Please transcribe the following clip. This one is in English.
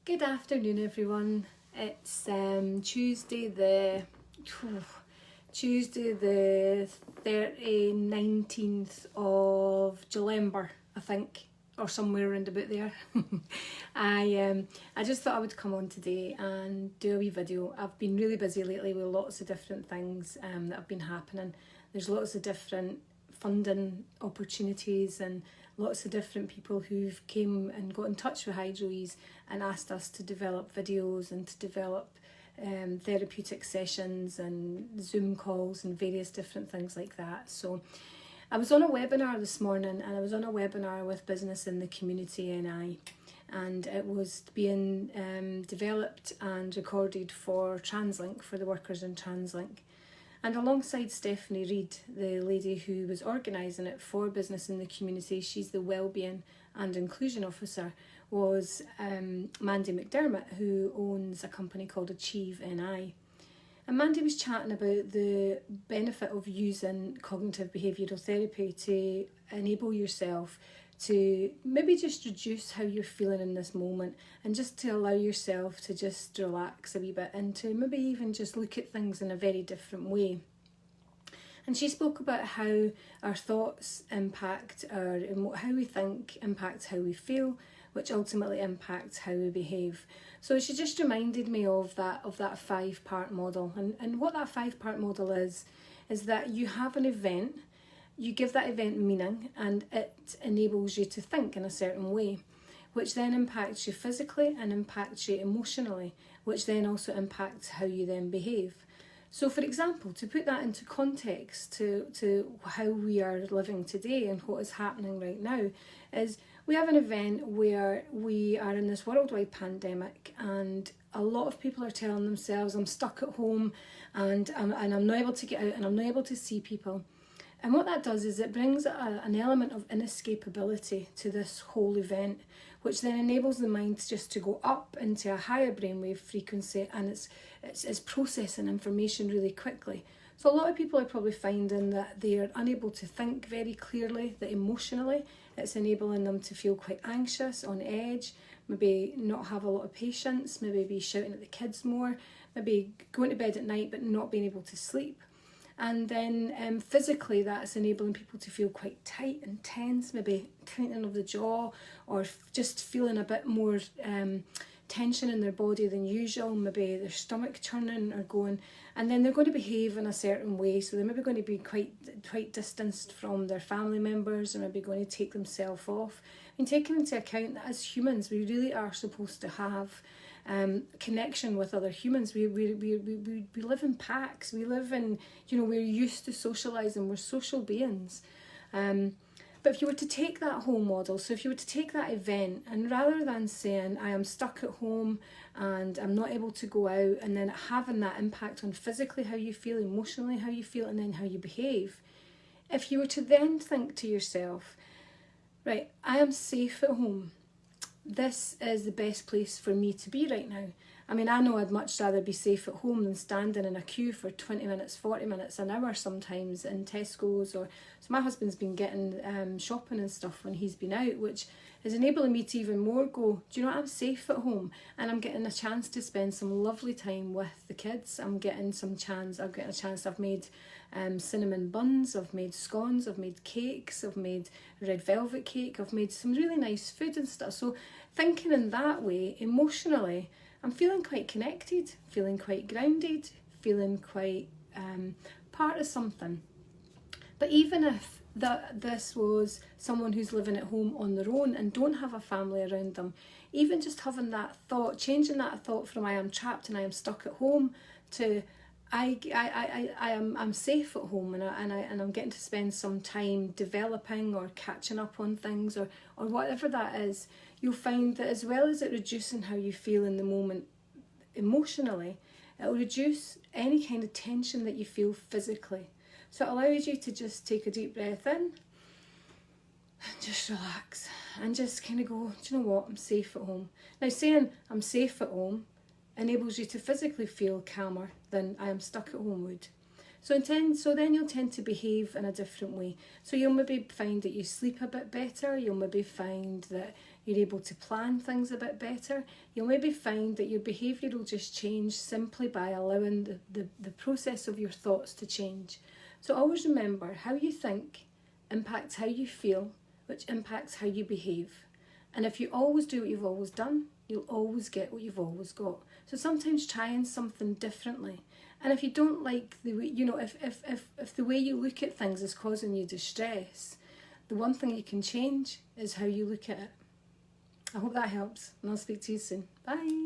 Good afternoon, everyone. It's Tuesday the 19th of July, I think, or somewhere around about there. I just thought I would come on today and do a wee video. I've been really busy lately with lots of different things that have been happening. There's lots of different funding opportunities and lots of different people who've came and got in touch with Hydroease and asked us to develop videos and to develop therapeutic sessions and Zoom calls and various different things like that. So I was on a webinar this morning, and I was on a webinar with Business in the Community NI, and it was being developed and recorded for TransLink, for the workers in TransLink. And alongside Stephanie Reid, the lady who was organising it for Business in the Community, she's the Wellbeing and Inclusion Officer, was Mandy McDermott, who owns a company called Achieve NI. And Mandy was chatting about the benefit of using cognitive behavioural therapy to enable yourself to maybe just reduce how you're feeling in this moment, and just to allow yourself to just relax a wee bit and to maybe even just look at things in a very different way. And she spoke about how our thoughts impact how we think impacts how we feel, which ultimately impacts how we behave. So she just reminded me of that 5-part model. And what that 5-part model is that you have an event, you give that event meaning, and it enables you to think in a certain way, which then impacts you physically and impacts you emotionally, which then also impacts how you then behave. So for example, to put that into context to how we are living today and what is happening right now, is we have an event where we are in this worldwide pandemic, and a lot of people are telling themselves, I'm stuck at home and I'm not able to get out and I'm not able to see people. And what that does is it brings an element of inescapability to this whole event, which then enables the mind just to go up into a higher brainwave frequency, and it's processing information really quickly. So a lot of people are probably finding that they are unable to think very clearly, that emotionally it's enabling them to feel quite anxious, on edge, maybe not have a lot of patience, maybe be shouting at the kids more, maybe going to bed at night but not being able to sleep. And then physically, that's enabling people to feel quite tight and tense, maybe tightening of the jaw, or just feeling a bit more tension in their body than usual, maybe their stomach turning or going, and then they're going to behave in a certain way. So they're maybe going to be quite distanced from their family members, or maybe going to take themselves off. And taking into account that as humans, we really are supposed to have connection with other humans. We live in packs. We live in, we're used to socialising. We're social beings. But if you were to take that whole model, so if you were to take that event, and rather than saying I am stuck at home and I'm not able to go out, and then having that impact on physically how you feel, emotionally how you feel, and then how you behave, if you were to then think to yourself, right, I am safe at home. This is the best place for me to be right now. I mean, I know I'd much rather be safe at home than standing in a queue for 20 minutes, 40 minutes, an hour sometimes in Tesco's. So my husband's been getting shopping and stuff when he's been out, which is enabling me to even more go, do you know what, I'm safe at home, and I'm getting a chance to spend some lovely time with the kids. I've getting a chance, I've made cinnamon buns, I've made scones, I've made cakes, I've made red velvet cake, I've made some really nice food and stuff. So thinking in that way, emotionally, I'm feeling quite connected, feeling quite grounded, feeling quite part of something. But even if this was someone who's living at home on their own and don't have a family around them, even just having that thought, changing that thought from I am trapped and I am stuck at home to I'm safe at home, and I'm getting to spend some time developing or catching up on things or whatever that is, you'll find that as well as it reducing how you feel in the moment emotionally, it'll reduce any kind of tension that you feel physically. So it allows you to just take a deep breath in and just relax and just kind of go, do you know what, I'm safe at home. Now, saying I'm safe at home enables you to physically feel calmer than I am stuck at home would. So then you'll tend to behave in a different way. So you'll maybe find that you sleep a bit better. You'll maybe find that you're able to plan things a bit better. You'll maybe find that your behaviour will just change simply by allowing the process of your thoughts to change. So always remember, how you think impacts how you feel, which impacts how you behave. And if you always do what you've always done, you'll always get what you've always got. So sometimes trying something differently. And if you don't like the way, if the way you look at things is causing you distress, the one thing you can change is how you look at it. I hope that helps, and I'll speak to you soon. Bye.